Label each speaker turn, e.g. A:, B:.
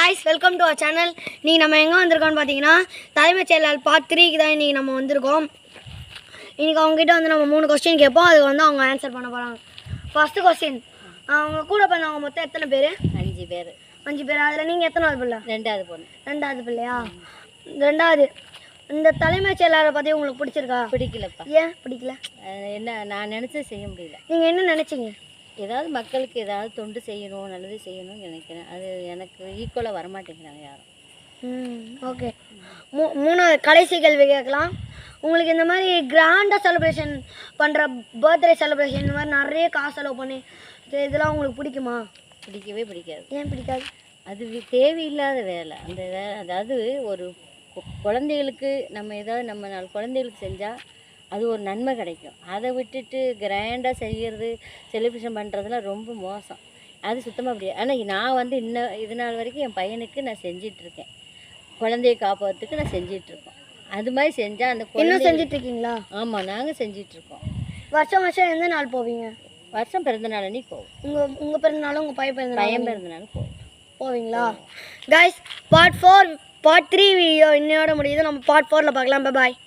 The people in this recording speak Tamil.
A: guys, welcome to our channel. நீ நம்ம எங்க வந்திருக்கோம்னு பாத்தீங்கன்னா தலைமைச் செயலாளர் பார்ட் 3க்கு தான் இன்னைக்கு நம்ம வந்திருக்கோம். இன்னைக்கு அவங்க கிட்ட வந்து நம்ம 3 क्वेश्चन கேட்போம். அதுக்கு வந்து அவங்க ஆன்சர் பண்ண போறாங்க. First question. அவங்க கூட பண்ணவங்க மொத்தம் எத்தனை பேர்?
B: 5 பேர்.
A: 5 பேர். அதுல நீங்க எத்தனாவது பிள்ளை?
B: ரெண்டாவது பொண்ணு.
A: ரெண்டாவது பிள்ளையா? ரெண்டாவது. இந்த தலைமைச் செயலாளரை பத்தி உங்களுக்கு பிடிச்சிருக்கா?
B: பிடிக்கலப்பா.
A: ஏன் பிடிக்கல?
B: என்ன நான் நினைச்சது செய்ய முடியல.
A: நீங்க என்ன நினைச்சீங்க?
B: ஏதாவது மக்களுக்கு ஏதாவது தொண்டு செய்யணும், நல்லது செய்யணும்னு நினைக்கிறேன். அது எனக்கு ஈக்குவலாக வரமாட்டேங்கிறாங்க யாரும்.
A: ஓகே. மூணாவது கடைசி கேள்வி கேட்கலாம். உங்களுக்கு இந்த மாதிரி கிராண்டாக செலிப்ரேஷன் பண்ணுற பர்த்டே செலிப்ரேஷன் இந்த மாதிரி நிறைய காசு செலவு பண்ணி இதெல்லாம் உங்களுக்கு பிடிக்குமா?
B: பிடிக்கவே பிடிக்காது.
A: ஏன் பிடிக்காது?
B: அது தேவையில்லாத வேலை. அந்த வேலை அதாவது ஒரு குழந்தைகளுக்கு நம்ம ஏதாவது நம்ம 4 குழந்தைகளுக்கு செஞ்சால் அது ஒரு நன்மை கிடைக்கும். அதை விட்டுட்டு கிராண்டாக செய்கிறது, செலிப்ரேஷன் பண்ணுறதுலாம் ரொம்ப மோசம். அது சுத்தமாக முடியாது. ஆனால் நான் வந்து இது நாள் வரைக்கும் என் பையனுக்கு நான் செஞ்சிட்ருக்கேன். குழந்தைய காப்பாற்றுறதுக்கு நான் செஞ்சிட்ருக்கோம். அது மாதிரி செஞ்சால் அந்த
A: இன்னும் செஞ்சிட்ருக்கீங்களா?
B: ஆமாம், நாங்கள் செஞ்சிட்ருக்கோம்.
A: வருஷம் வருஷம் எந்த நாள் போவீங்க?
B: வருஷம் பிறந்த நாள் அன்றைக்கி போவோம்.
A: உங்கள் பிறந்தநாளும் உங்கள் பையன்
B: பிறந்த நாள்
A: போவீங்களா? கைஸ், பார்ட் 3 வீடியோ இன்னையோட முடியுது. நம்ம பார்ட் 4ல் பார்க்கலாம். பாய்.